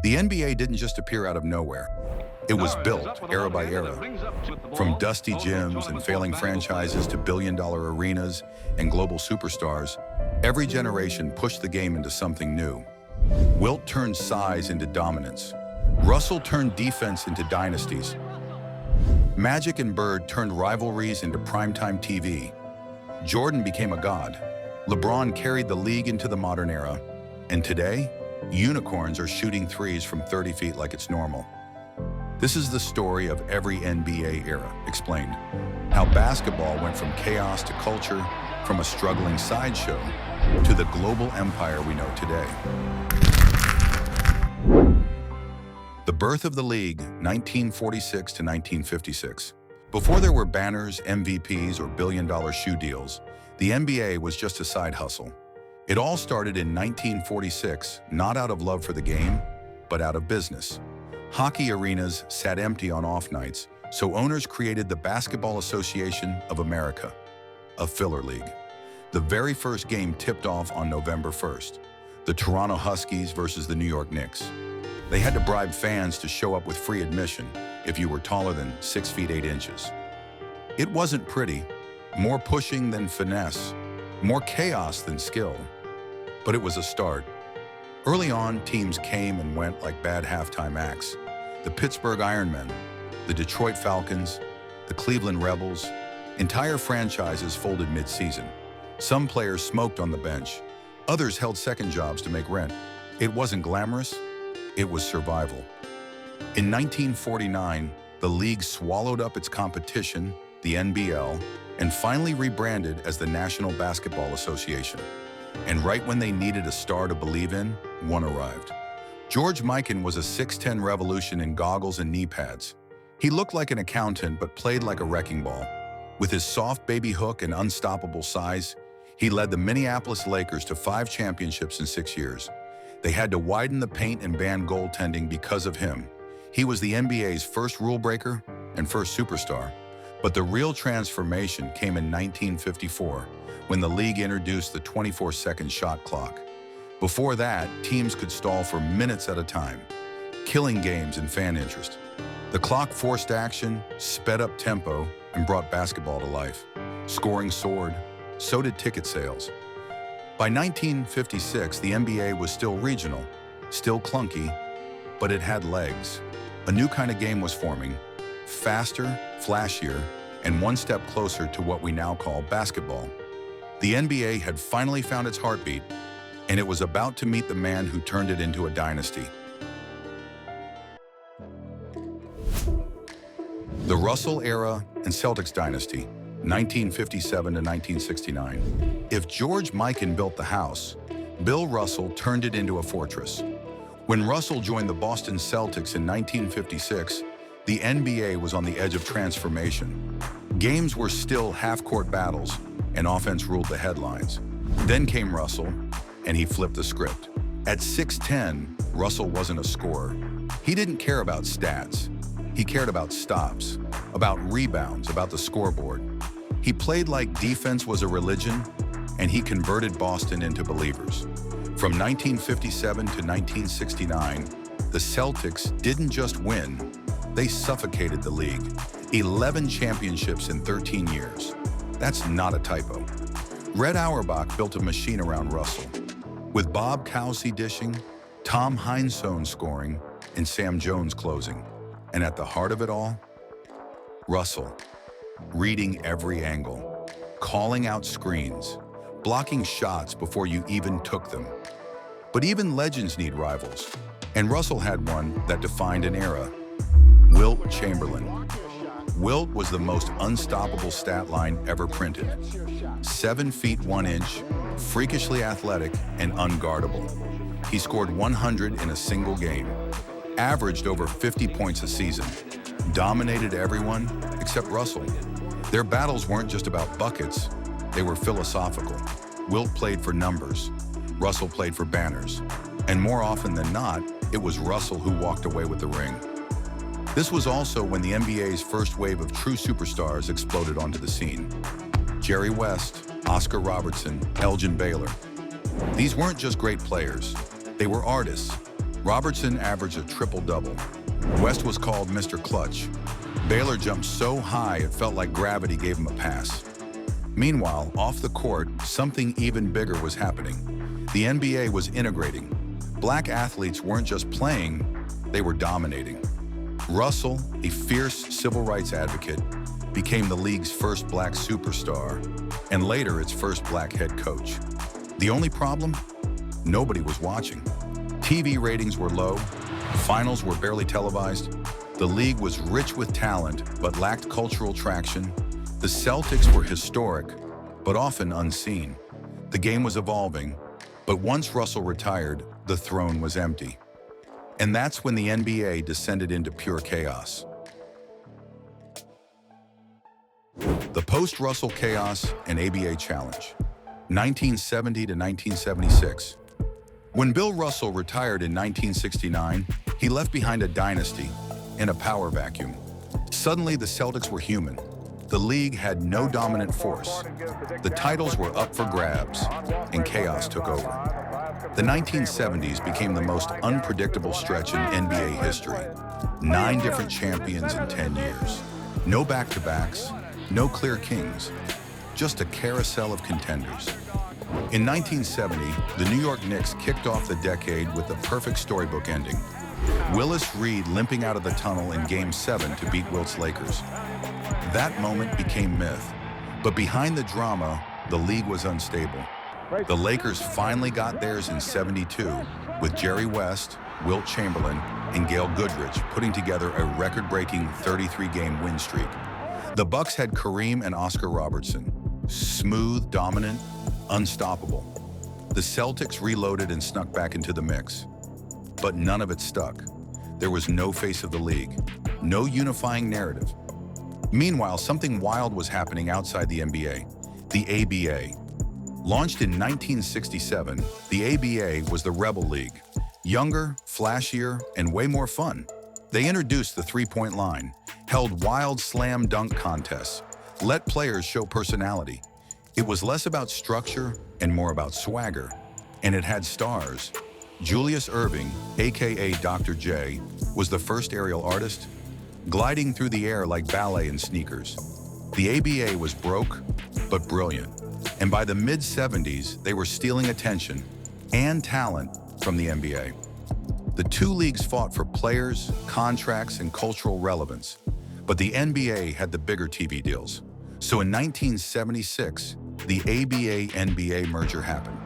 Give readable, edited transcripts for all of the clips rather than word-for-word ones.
The NBA didn't just appear out of nowhere. It was built era by era. From dusty gyms and failing franchises to billion-dollar arenas and global superstars, every generation pushed the game into something new. Wilt turned size into dominance. Russell turned defense into dynasties. Magic and Bird turned rivalries into primetime TV. Jordan became a god. LeBron carried the league into the modern era. And today, unicorns are shooting threes from 30 feet like it's normal. This is the story of every NBA era, explained. How basketball went from chaos to culture, from a struggling sideshow to the global empire we know today. The birth of the league, 1946 to 1956. Before there were banners, MVPs, or billion-dollar shoe deals, the NBA was just a side hustle. It all started in 1946, not out of love for the game, but out of business. Hockey arenas sat empty on off nights, so owners created the Basketball Association of America, a filler league. The very first game tipped off on November 1st, the Toronto Huskies versus the New York Knicks. They had to bribe fans to show up with free admission if you were taller than 6 feet 8 inches. It wasn't pretty, more pushing than finesse, more chaos than skill, but it was a start. Early on, teams came and went like bad halftime acts. The Pittsburgh Ironmen, the Detroit Falcons, the Cleveland Rebels, entire franchises folded mid-season. Some players smoked on the bench. Others held second jobs to make rent. It wasn't glamorous, it was survival. In 1949, the league swallowed up its competition, the NBL, and finally rebranded as the National Basketball Association. And right when they needed a star to believe in, one arrived. George Mikan was a 6'10" revolution in goggles and knee pads. He looked like an accountant but played like a wrecking ball. With his soft baby hook and unstoppable size, he led the Minneapolis Lakers to 5 championships in 6 years. They had to widen the paint and ban goaltending because of him. He was the NBA's first rule breaker and first superstar. But the real transformation came in 1954, when the league introduced the 24-second shot clock. Before that, teams could stall for minutes at a time, killing games and fan interest. The clock forced action, sped up tempo, and brought basketball to life. Scoring soared, so did ticket sales. By 1956, the NBA was still regional, still clunky, but it had legs. A new kind of game was forming, faster, flashier, and one step closer to what we now call basketball. The NBA had finally found its heartbeat, and it was about to meet the man who turned it into a dynasty. The Russell era and Celtics dynasty, 1957 to 1969. If George Mikan built the house, Bill Russell turned it into a fortress. When Russell joined the Boston Celtics in 1956, the NBA was on the edge of transformation. Games were still half-court battles, and offense ruled the headlines. Then came Russell, and he flipped the script. At 6'10", Russell wasn't a scorer. He didn't care about stats. He cared about stops, about rebounds, about the scoreboard. He played like defense was a religion, and he converted Boston into believers. From 1957 to 1969, the Celtics didn't just win, they suffocated the league. 11 championships in 13 years. That's not a typo. Red Auerbach built a machine around Russell, with Bob Cousy dishing, Tom Heinsohn scoring, and Sam Jones closing. And at the heart of it all, Russell, reading every angle, calling out screens, blocking shots before you even took them. But even legends need rivals, and Russell had one that defined an era. Wilt Chamberlain. Wilt was the most unstoppable stat line ever printed. 7 feet 1 inch, freakishly athletic, and unguardable. He scored 100 in a single game, averaged over 50 points a season, dominated everyone except Russell. Their battles weren't just about buckets, they were philosophical. Wilt played for numbers, Russell played for banners, and more often than not, it was Russell who walked away with the ring. This was also when the NBA's first wave of true superstars exploded onto the scene. Jerry West, Oscar Robertson, Elgin Baylor. These weren't just great players, they were artists, Robertson averaged a triple-double. West was called Mr. Clutch. Baylor jumped so high it felt like gravity gave him a pass. Meanwhile, off the court, something even bigger was happening. The NBA was integrating. Black athletes weren't just playing, they were dominating. Russell, a fierce civil rights advocate, became the league's first black superstar, and later its first black head coach. The only problem? Nobody was watching. TV ratings were low, finals were barely televised, the league was rich with talent but lacked cultural traction. The Celtics were historic, but often unseen. The game was evolving, but once Russell retired, the throne was empty. And that's when the NBA descended into pure chaos. The post-Russell chaos and ABA challenge, 1970 to 1976. When Bill Russell retired in 1969, he left behind a dynasty and a power vacuum. Suddenly, the Celtics were human. The league had no dominant force. The titles were up for grabs, and chaos took over. The 1970s became the most unpredictable stretch in NBA history. 9 different champions in 10 years. No back-to-backs, no clear kings, just a carousel of contenders. In 1970, the New York Knicks kicked off the decade with a perfect storybook ending. Willis Reed limping out of the tunnel in Game 7 to beat Wilt's Lakers. That moment became myth, but behind the drama, the league was unstable. The Lakers finally got theirs in '72 with Jerry West, Wilt Chamberlain, and Gail Goodrich putting together a record-breaking 33-game win streak. The Bucks had Kareem and Oscar Robertson, smooth, dominant, unstoppable. The Celtics reloaded and snuck back into the mix, but none of it stuck. There was no face of the league, no unifying narrative. Meanwhile, something wild was happening outside the NBA, the ABA. Launched in 1967, the ABA was the Rebel League. Younger, flashier, and way more fun. They introduced the three-point line, held wild slam dunk contests, let players show personality. It was less about structure and more about swagger. And it had stars. Julius Erving, aka Dr. J, was the first aerial artist, gliding through the air like ballet in sneakers. The ABA was broke, but brilliant. And by the mid-70s, they were stealing attention and talent from the NBA. The two leagues fought for players, contracts, and cultural relevance, but the NBA had the bigger TV deals. So in 1976, the ABA-NBA merger happened.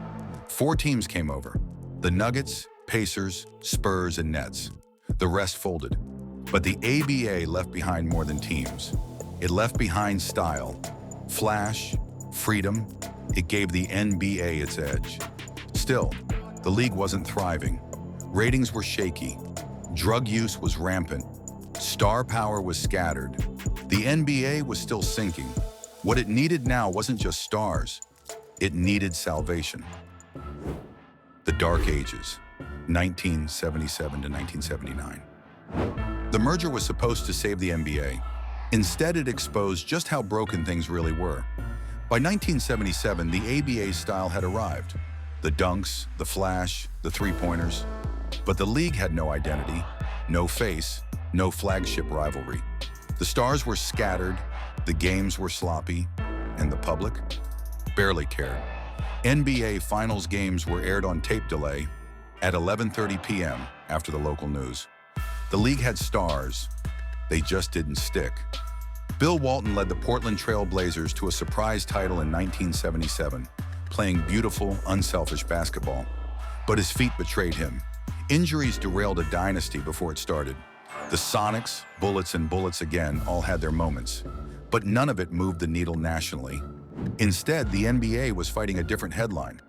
4 teams came over: the Nuggets, Pacers, Spurs, and Nets. The rest folded. But the ABA left behind more than teams. It left behind style, flash, freedom. It gave the NBA its edge. Still, the league wasn't thriving. Ratings were shaky. Drug use was rampant. Star power was scattered. The NBA was still sinking. What it needed now wasn't just stars. It needed salvation. The Dark Ages, 1977 to 1979. The merger was supposed to save the NBA. Instead, it exposed just how broken things really were. By 1977, the ABA style had arrived. The dunks, the flash, the three-pointers. But the league had no identity, no face, no flagship rivalry. The stars were scattered, the games were sloppy, and the public barely cared. NBA Finals games were aired on tape delay at 11:30 p.m. after the local news. The league had stars, they just didn't stick. Bill Walton led the Portland Trail Blazers to a surprise title in 1977, playing beautiful, unselfish basketball. But his feet betrayed him. Injuries derailed a dynasty before it started. The Sonics, Bullets, and Bullets again all had their moments, but none of it moved the needle nationally. Instead, the NBA was fighting a different headline: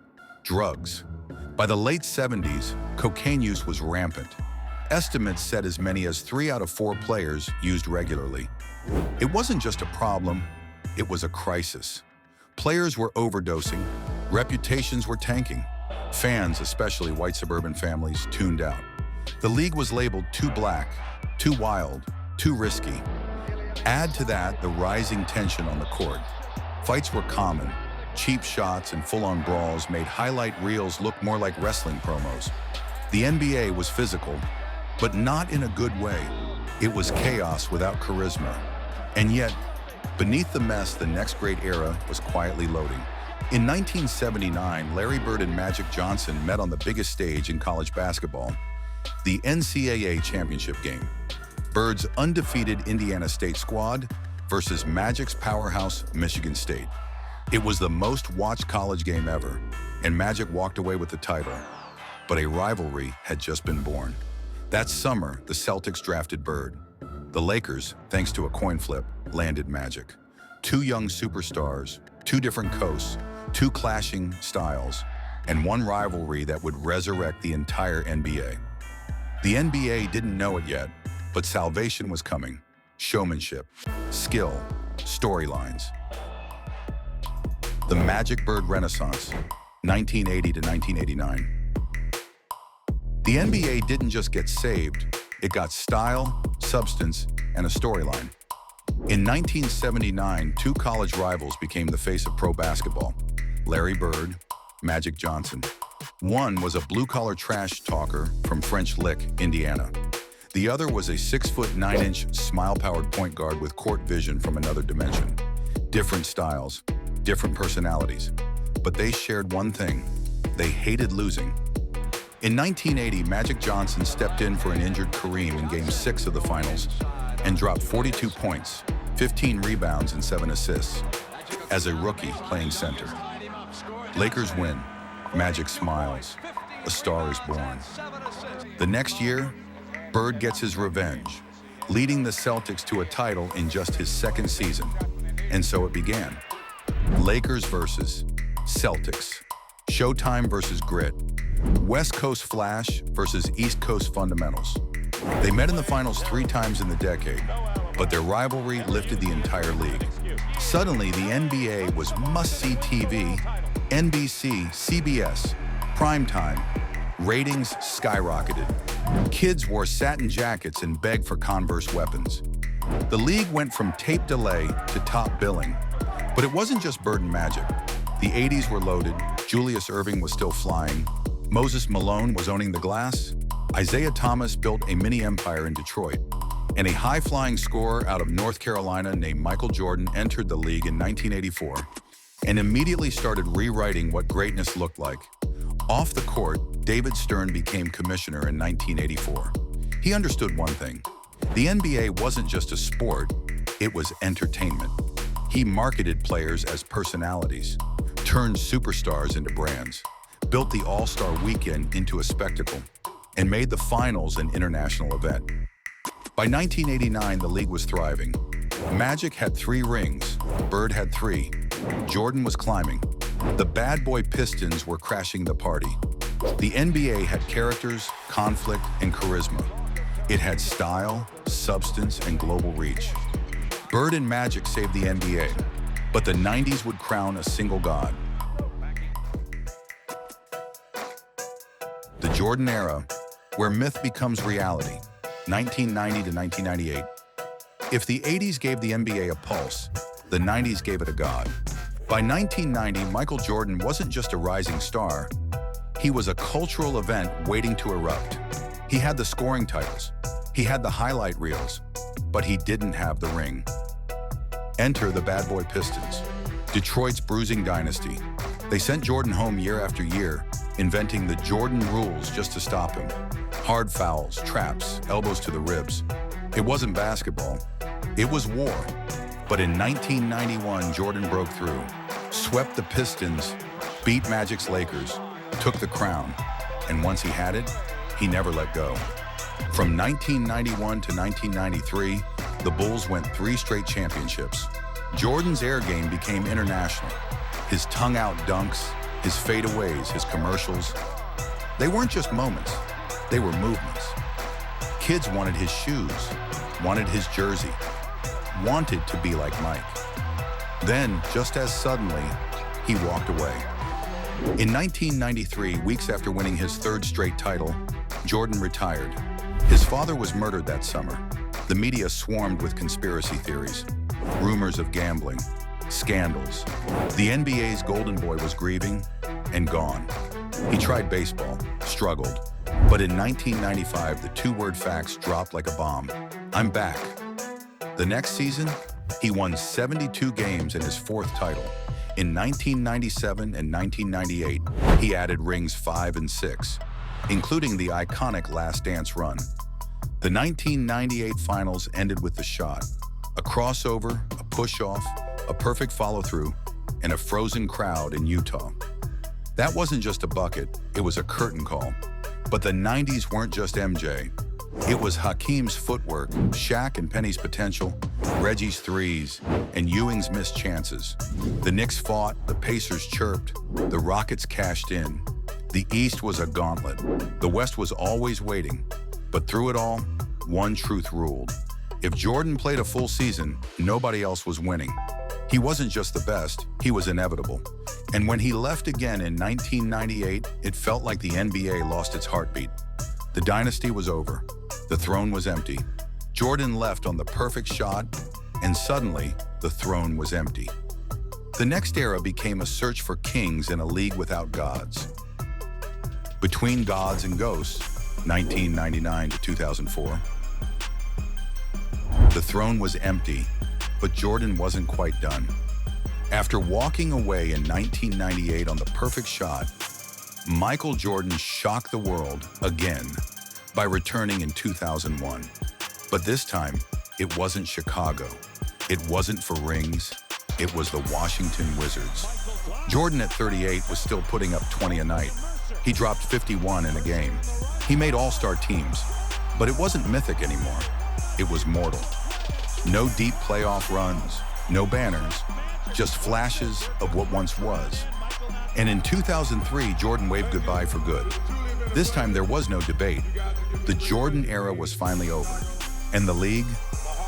drugs. By the late 70s, cocaine use was rampant. Estimates said as many as 3 out of 4 players used regularly. It wasn't just a problem, it was a crisis. Players were overdosing, reputations were tanking. Fans, especially white suburban families, tuned out. The league was labeled too black, too wild, too risky. Add to that the rising tension on the court. Fights were common. Cheap shots and full-on brawls made highlight reels look more like wrestling promos. The NBA was physical, but not in a good way. It was chaos without charisma. And yet, beneath the mess, the next great era was quietly loading. In 1979, Larry Bird and Magic Johnson met on the biggest stage in college basketball, the NCAA championship game. Bird's undefeated Indiana State squad versus Magic's powerhouse Michigan State. It was the most watched college game ever, and Magic walked away with the title. But a rivalry had just been born. That summer, the Celtics drafted Bird. The Lakers, thanks to a coin flip, landed Magic. Two young superstars, two different coasts, two clashing styles, and one rivalry that would resurrect the entire NBA. The NBA didn't know it yet, but salvation was coming. Showmanship, skill, storylines. The Magic Bird Renaissance, 1980 to 1989. The NBA didn't just get saved, it got style, substance, and a storyline. In 1979, two college rivals became the face of pro basketball. Larry Bird, Magic Johnson. One was a blue-collar trash talker from French Lick, Indiana. The other was a 6'9" smile-powered point guard with court vision from another dimension. Different styles, different personalities, but they shared one thing: they hated losing. In 1980, Magic Johnson stepped in for an injured Kareem in Game 6 of the finals and dropped 42 points, 15 rebounds, and 7 assists as a rookie playing center. Lakers win. Magic smiles. A star is born. The next year, Bird gets his revenge, leading the Celtics to a title in just his second season. And so it began. Lakers versus Celtics. Showtime versus grit. West Coast flash versus East Coast fundamentals. They met in the finals 3 times in the decade, but their rivalry lifted the entire league. Suddenly, the NBA was must-see TV. NBC, CBS, primetime. Ratings skyrocketed. Kids wore satin jackets and begged for Converse weapons. The league went from tape delay to top billing. But it wasn't just Bird and Magic. The 80s were loaded. Julius Erving was still flying. Moses Malone was owning the glass. Isaiah Thomas built a mini-empire in Detroit. And a high-flying scorer out of North Carolina named Michael Jordan entered the league in 1984 and immediately started rewriting what greatness looked like. Off the court, David Stern became commissioner in 1984. He understood one thing: the NBA wasn't just a sport, it was entertainment. He marketed players as personalities, turned superstars into brands, built the All-Star Weekend into a spectacle, and made the finals an international event. By 1989, the league was thriving. Magic had 3 rings, Bird had 3. Jordan was climbing. The bad boy Pistons were crashing the party. The NBA had characters, conflict, and charisma. It had style, substance, and global reach. Bird and Magic saved the NBA, but the 90s would crown a single god. The Jordan Era, where myth becomes reality, 1990 to 1998. If the 80s gave the NBA a pulse, the 90s gave it a god. By 1990, Michael Jordan wasn't just a rising star. He was a cultural event waiting to erupt. He had the scoring titles. He had the highlight reels. But he didn't have the ring. Enter the bad boy Pistons, Detroit's bruising dynasty. They sent Jordan home year after year, inventing the Jordan rules just to stop him. Hard fouls, traps, elbows to the ribs. It wasn't basketball. It was war. But in 1991, Jordan broke through, swept the Pistons, beat Magic's Lakers, took the crown, and once he had it, he never let go. From 1991 to 1993, the Bulls went 3 straight championships. Jordan's air game became international. His tongue-out dunks, his fadeaways, his commercials. They weren't just moments, they were movements. Kids wanted his shoes, wanted his jersey, wanted to be like Mike. Then, just as suddenly, he walked away. In 1993, weeks after winning his 3rd straight title, Jordan retired. His father was murdered that summer. The media swarmed with conspiracy theories, rumors of gambling, scandals. The NBA's golden boy was grieving and gone. He tried baseball, struggled. But in 1995, the two-word facts dropped like a bomb. I'm back. The next season, he won 72 games in his fourth title. In 1997 and 1998, he added rings 5 and 6, including the iconic Last Dance run. The 1998 finals ended with the shot, a crossover, a push-off, a perfect follow-through, and a frozen crowd in Utah. That wasn't just a bucket, it was a curtain call. But the 90s weren't just MJ. It was Hakeem's footwork, Shaq and Penny's potential, Reggie's threes, and Ewing's missed chances. The Knicks fought, the Pacers chirped, the Rockets cashed in. The East was a gauntlet. The West was always waiting. But through it all, one truth ruled. If Jordan played a full season, nobody else was winning. He wasn't just the best, he was inevitable. And when he left again in 1998, it felt like the NBA lost its heartbeat. The dynasty was over. The throne was empty. Jordan left on the perfect shot, and suddenly, the throne was empty. The next era became a search for kings in a league without gods. Between gods and ghosts, 1999 to 2004, the throne was empty, but Jordan wasn't quite done. After walking away in 1998 on the perfect shot, Michael Jordan shocked the world again by returning in 2001. But this time, it wasn't Chicago. It wasn't for rings. It was the Washington Wizards. Jordan at 38 was still putting up 20 a night. He dropped 51 in a game. He made all-star teams, but it wasn't mythic anymore. It was mortal. No deep playoff runs, no banners, just flashes of what once was. And in 2003, Jordan waved goodbye for good. This time there was no debate. The Jordan era was finally over, and the league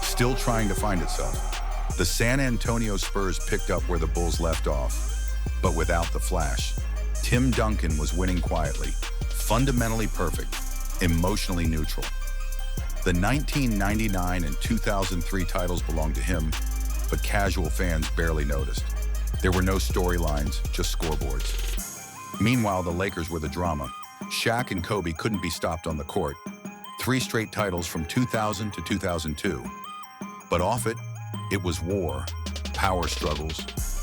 still trying to find itself. The San Antonio Spurs picked up where the Bulls left off, but without the flash. Tim Duncan was winning quietly, fundamentally perfect, emotionally neutral. The 1999 and 2003 titles belonged to him, but casual fans barely noticed. There were no storylines, just scoreboards. Meanwhile, the Lakers were the drama. Shaq and Kobe couldn't be stopped on the court. 3 straight titles from 2000 to 2002. But off it, it was war, power struggles,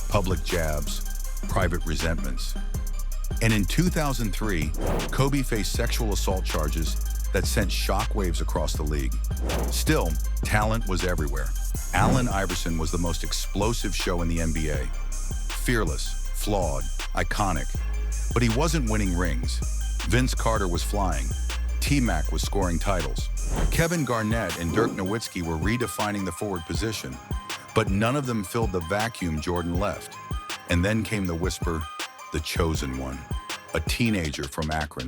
public jabs, private resentments. And in 2003, Kobe faced sexual assault charges that sent shockwaves across the league. Still, talent was everywhere. Allen Iverson was the most explosive show in the NBA. Fearless, flawed, iconic. But he wasn't winning rings. Vince Carter was flying. T-Mac was scoring titles. Kevin Garnett and Dirk Nowitzki were redefining the forward position. But none of them filled the vacuum Jordan left. And then came the whisper, the chosen one. A teenager from Akron,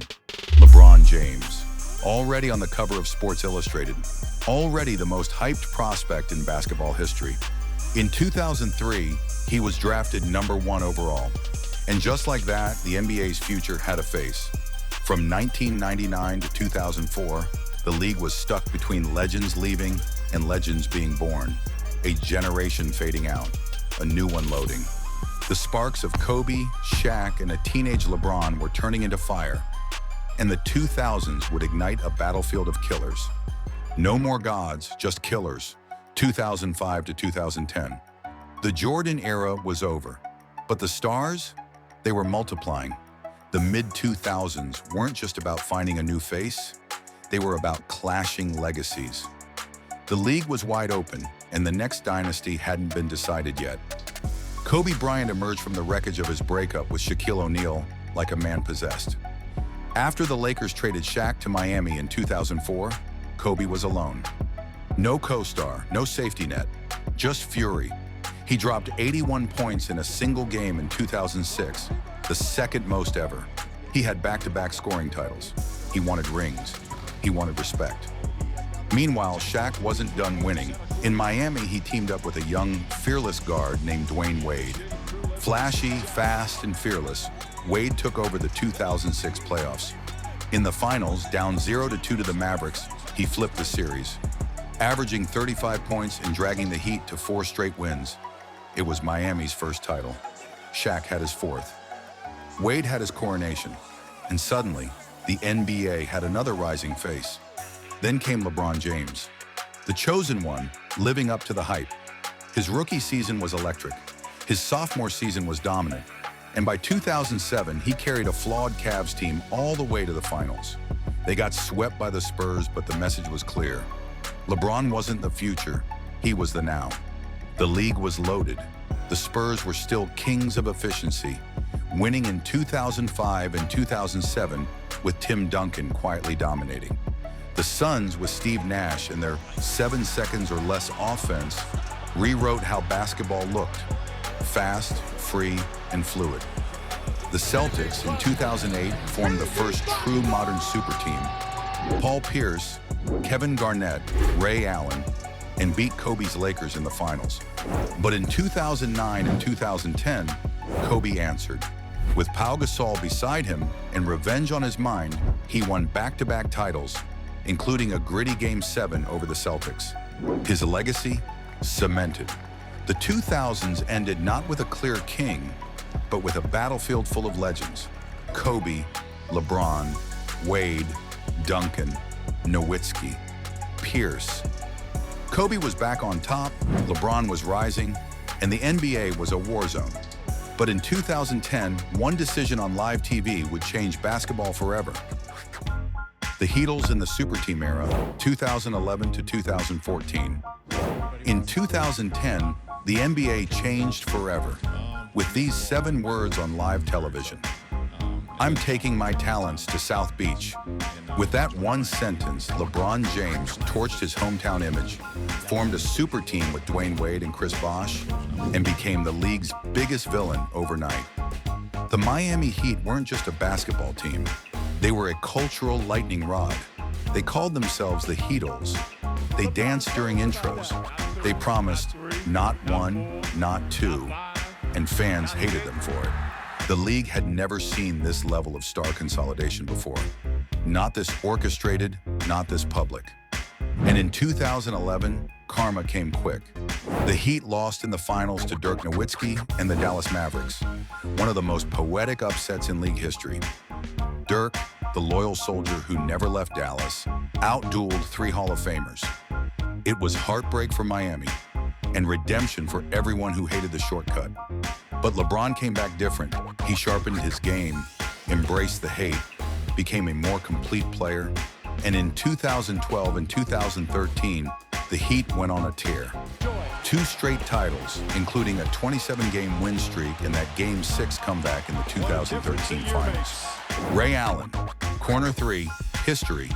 LeBron James. Already on the cover of Sports Illustrated. Already the most hyped prospect in basketball history. In 2003, he was drafted #1 overall. And just like that, the NBA's future had a face. From 1999 to 2004, the league was stuck between legends leaving and legends being born. A generation fading out, a new one loading. The sparks of Kobe, Shaq, and a teenage LeBron were turning into fire. And the 2000s would ignite a battlefield of killers. No more gods, just killers. 2005 to 2010. The Jordan era was over, but the stars, they were multiplying. The mid-2000s weren't just about finding a new face, they were about clashing legacies. The league was wide open, and the next dynasty hadn't been decided yet. Kobe Bryant emerged from the wreckage of his breakup with Shaquille O'Neal like a man possessed. After the Lakers traded Shaq to Miami in 2004, Kobe was alone. No co-star, no safety net, just fury. He dropped 81 points in a single game in 2006, the second most ever. He had back-to-back scoring titles. He wanted rings. He wanted respect. Meanwhile, Shaq wasn't done winning. In Miami, he teamed up with a young, fearless guard named Dwayne Wade. Flashy, fast, and fearless, Wade took over the 2006 playoffs. In the finals, down 0-2 to the Mavericks, he flipped the series, averaging 35 points and dragging the Heat to 4 straight wins. It was Miami's first title. Shaq had his 4th. Wade had his coronation, and suddenly, the NBA had another rising face. Then came LeBron James, the chosen one, living up to the hype. His rookie season was electric. His sophomore season was dominant. And by 2007, he carried a flawed Cavs team all the way to the finals. They got swept by the Spurs, but the message was clear. LeBron wasn't the future, he was the now. The league was loaded. The Spurs were still kings of efficiency, winning in 2005 and 2007 with Tim Duncan quietly dominating. The Suns, with Steve Nash and their 7 seconds or less offense, rewrote how basketball looked: fast, free, and fluid. The Celtics in 2008 formed the first true modern super team. Paul Pierce, Kevin Garnett, Ray Allen, and beat Kobe's Lakers in the finals. But in 2009 and 2010, Kobe answered. With Pau Gasol beside him and revenge on his mind, he won back-to-back titles, including a gritty Game 7 over the Celtics. His legacy cemented. The 2000s ended not with a clear king, but with a battlefield full of legends: Kobe, LeBron, Wade, Duncan, Nowitzki, Pierce. Kobe was back on top, LeBron was rising, and the NBA was a war zone. But in 2010, one decision on live TV would change basketball forever. The Heatles in the Superteam Era, 2011 to 2014. In 2010, the NBA changed forever with these 7 words on live television: "I'm taking my talents to South Beach." With that one sentence, LeBron James torched his hometown image, formed a super team with Dwayne Wade and Chris Bosh, and became the league's biggest villain overnight. The Miami Heat weren't just a basketball team. They were a cultural lightning rod. They called themselves the Heatles. They danced during intros. They promised not 1, not 2, and fans hated them for it. The league had never seen this level of star consolidation before. Not this orchestrated, not this public. And in 2011, karma came quick. The Heat lost in the finals to Dirk Nowitzki and the Dallas Mavericks, one of the most poetic upsets in league history. Dirk, the loyal soldier who never left Dallas, outdueled 3 Hall of Famers. It was heartbreak for Miami and redemption for everyone who hated the shortcut. But LeBron came back different. He sharpened his game, embraced the hate, became a more complete player, and in 2012 and 2013, the Heat went on a tear. 2 straight titles, including a 27-game win streak and that Game 6 comeback in the 2013 finals. Ray Allen, corner 3, history.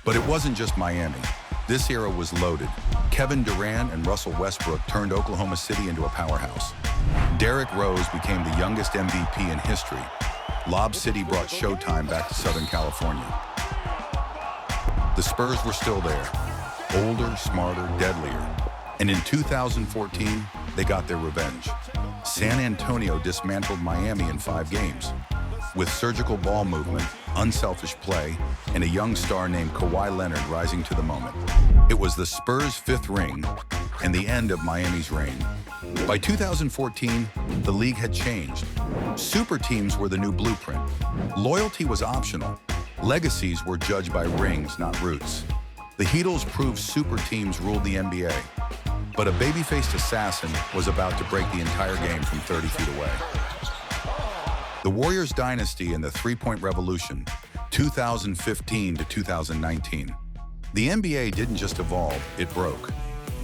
But it wasn't just Miami. This era was loaded. Kevin Durant and Russell Westbrook turned Oklahoma City into a powerhouse. Derrick Rose became the youngest MVP in history. Lob City brought Showtime back to Southern California. The Spurs were still there, older, smarter, deadlier. And in 2014, they got their revenge. San Antonio dismantled Miami in 5 games. With surgical ball movement, unselfish play, and a young star named Kawhi Leonard rising to the moment. It was the Spurs' 5th ring and the end of Miami's reign. By 2014, the league had changed. Super teams were the new blueprint. Loyalty was optional. Legacies were judged by rings, not roots. The Heatles proved super teams ruled the NBA. But a baby-faced assassin was about to break the entire game from 30 feet away. The Warriors dynasty and the three-point revolution, 2015 to 2019. The NBA didn't just evolve, it broke.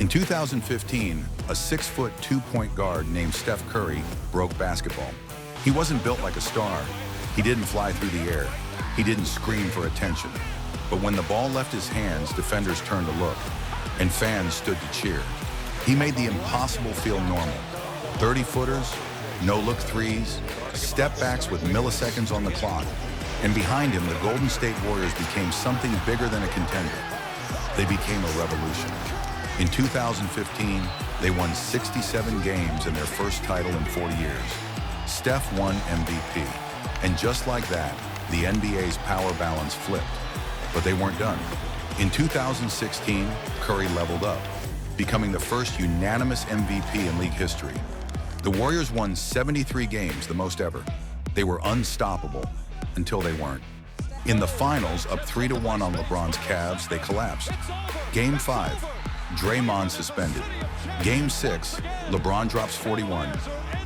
In 2015, a 6-foot, 2-point guard named Steph Curry broke basketball. He wasn't built like a star. He didn't fly through the air. He didn't scream for attention. But when the ball left his hands, defenders turned to look, and fans stood to cheer. He made the impossible feel normal. 30-footers, no-look threes, step-backs with milliseconds on the clock. And behind him, the Golden State Warriors became something bigger than a contender. They became a revolution. In 2015, they won 67 games in their first title in 40 years. Steph won MVP. And just like that, the NBA's power balance flipped. But they weren't done. In 2016, Curry leveled up, becoming the first unanimous MVP in league history. The Warriors won 73 games, the most ever. They were unstoppable until they weren't. In the finals, up 3-1 on LeBron's Cavs, they collapsed. Game 5, Draymond suspended. Game 6, LeBron drops 41.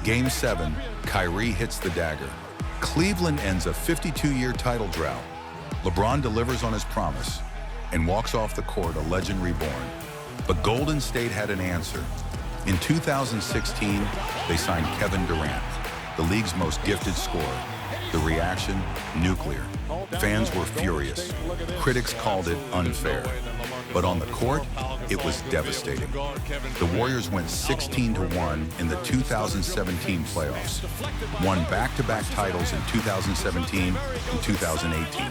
Game 7, Kyrie hits the dagger. Cleveland ends a 52-year title drought. LeBron delivers on his promise and walks off the court a legend reborn. But Golden State had an answer. In 2016, they signed Kevin Durant, the league's most gifted scorer. The reaction, nuclear. Fans were furious. Critics called it unfair. But on the court, it was devastating. The Warriors went 16-1 in the 2017 playoffs, won back-to-back titles in 2017 and 2018.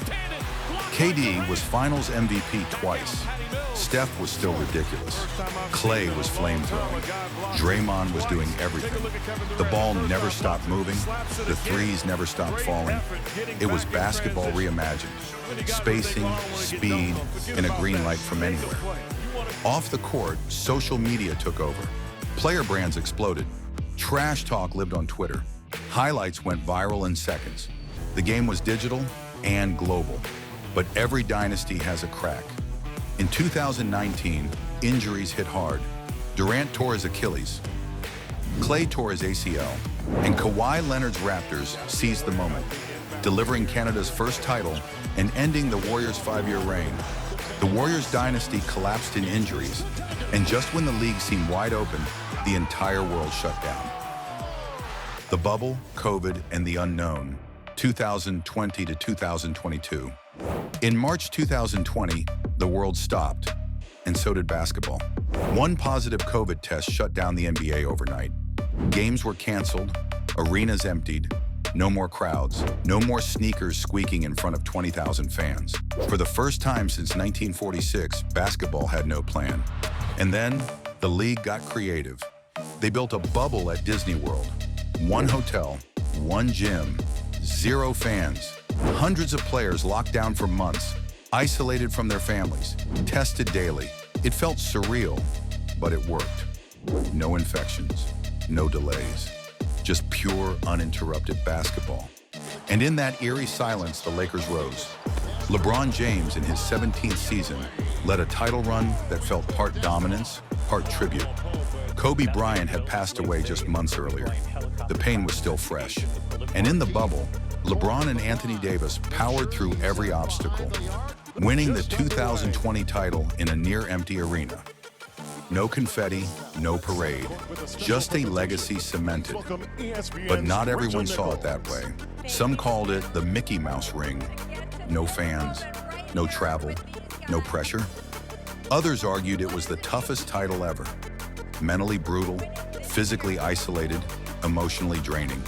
KD was Finals MVP twice. Steph was still ridiculous. Clay was flamethrowing. Draymond was doing everything. The ball never stopped moving. The threes never stopped falling. It was basketball reimagined. Spacing, speed, and a green light from anywhere. Off the court, social media took over. Player brands exploded. Trash talk lived on Twitter. Highlights went viral in seconds. The game was digital and global. But every dynasty has a crack. In 2019, injuries hit hard. Durant tore his Achilles. Clay tore his ACL. And Kawhi Leonard's Raptors seized the moment, delivering Canada's first title and ending the Warriors' 5-year reign. The Warriors dynasty collapsed in injuries, and just when the league seemed wide open, the entire world shut down. The bubble, COVID, and the unknown, 2020 to 2022. In March 2020, the world stopped, and so did basketball. One positive COVID test shut down the NBA overnight. Games were canceled, arenas emptied, no more crowds, no more sneakers squeaking in front of 20,000 fans. For the first time since 1946, basketball had no plan. And then, the league got creative. They built a bubble at Disney World. One hotel, one gym, 0 fans. Hundreds of players locked down for months, isolated from their families, tested daily. It felt surreal, but it worked. No infections, no delays, just pure, uninterrupted basketball. And in that eerie silence, the Lakers rose. LeBron James, in his 17th season, led a title run that felt part dominance, part tribute. Kobe Bryant had passed away just months earlier. The pain was still fresh. And in the bubble, LeBron and Anthony Davis powered through every obstacle, winning the 2020 title in a near-empty arena. No confetti, no parade, just a legacy cemented. But not everyone saw it that way. Some called it the Mickey Mouse ring. No fans, no travel, no pressure. Others argued it was the toughest title ever. Mentally brutal, physically isolated, emotionally draining.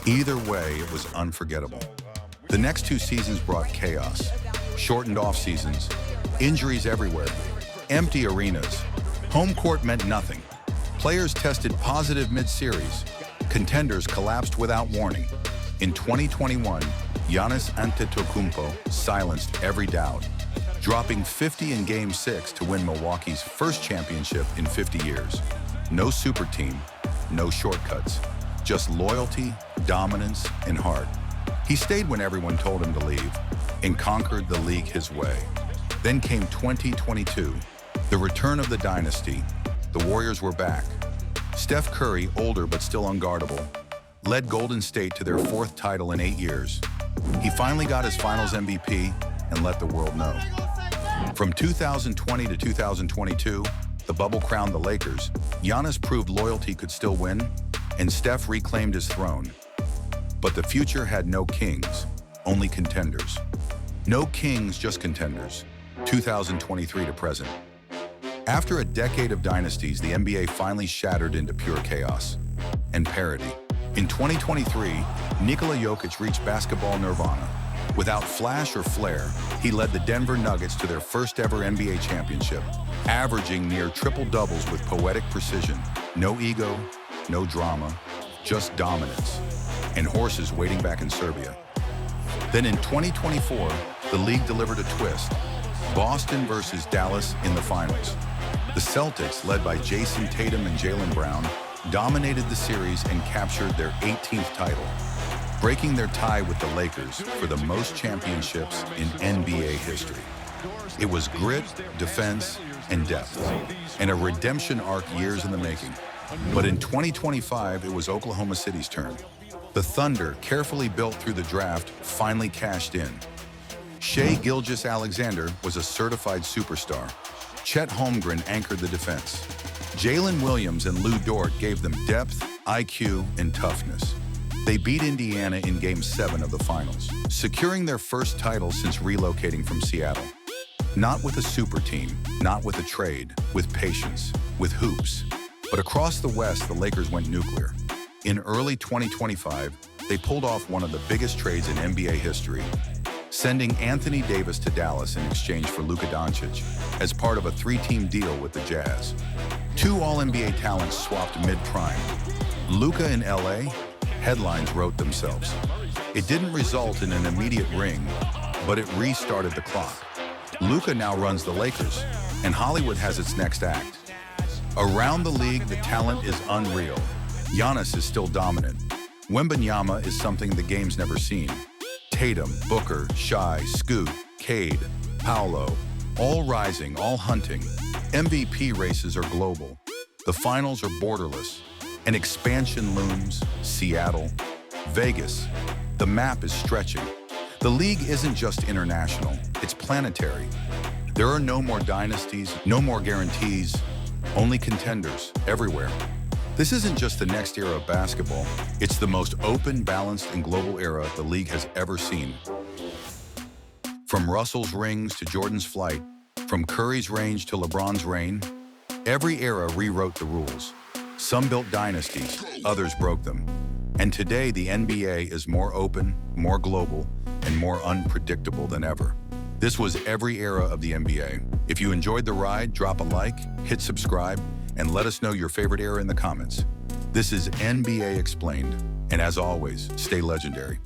Either way, it was unforgettable. The next 2 seasons brought chaos, shortened off seasons, injuries everywhere, empty arenas. Home court meant nothing. Players tested positive mid-series. Contenders collapsed without warning. In 2021, Giannis Antetokounmpo silenced every doubt, dropping 50 in Game 6 to win Milwaukee's first championship in 50 years. No super team, no shortcuts, just loyalty, dominance, and heart. He stayed when everyone told him to leave and conquered the league his way. Then came 2022, the return of the dynasty. The Warriors were back. Steph Curry, older but still unguardable, led Golden State to their 4th title in 8 years. He finally got his Finals MVP and let the world know. From 2020 to 2022, the bubble crowned the Lakers. Giannis proved loyalty could still win, and Steph reclaimed his throne. But the future had no kings, only contenders. No kings, just contenders, 2023 to present. After a decade of dynasties, the NBA finally shattered into pure chaos and parity. In 2023, Nikola Jokic reached basketball nirvana. Without flash or flair, he led the Denver Nuggets to their first ever NBA championship, averaging near triple-doubles with poetic precision. No ego, no drama, just dominance, and horses waiting back in Serbia. Then in 2024, the league delivered a twist. Boston versus Dallas in the finals. The Celtics, led by Jason Tatum and Jaylen Brown, dominated the series and captured their 18th title. breaking their tie with the Lakers for the most championships in NBA history. It was grit, defense, and depth, and a redemption arc years in the making. But in 2025, it was Oklahoma City's turn. The Thunder, carefully built through the draft, finally cashed in. Shai Gilgeous-Alexander was a certified superstar. Chet Holmgren anchored the defense. Jalen Williams and Lou Dort gave them depth, IQ, and toughness. They beat Indiana in Game 7 of the finals, securing their first title since relocating from Seattle. Not with a super team, not with a trade, with patience, with hoops. But across the West, the Lakers went nuclear. In early 2025, they pulled off one of the biggest trades in NBA history, sending Anthony Davis to Dallas in exchange for Luka Doncic as part of a 3-team deal with the Jazz. 2 All-NBA talents swapped mid-prime. Luka in LA, headlines wrote themselves. It didn't result in an immediate ring, but it restarted the clock. Luka now runs the Lakers, and Hollywood has its next act. Around the league, the talent is unreal. Giannis is still dominant. Wembanyama is something the game's never seen. Tatum, Booker, Shai, Scoot, Cade, Paolo, all rising, all hunting. MVP races are global. The finals are borderless. An expansion looms. Seattle, Vegas. The map is stretching. The league isn't just international, it's planetary. There are no more dynasties, no more guarantees, only contenders everywhere. This isn't just the next era of basketball, it's the most open, balanced, and global era the league has ever seen. From Russell's rings to Jordan's flight, from Curry's range to LeBron's reign, every era rewrote the rules. Some built dynasties, others broke them. And today, the NBA is more open, more global, and more unpredictable than ever. This was every era of the NBA. If you enjoyed the ride, drop a like, hit subscribe, and let us know your favorite era in the comments. This is NBA Explained, and as always, stay legendary.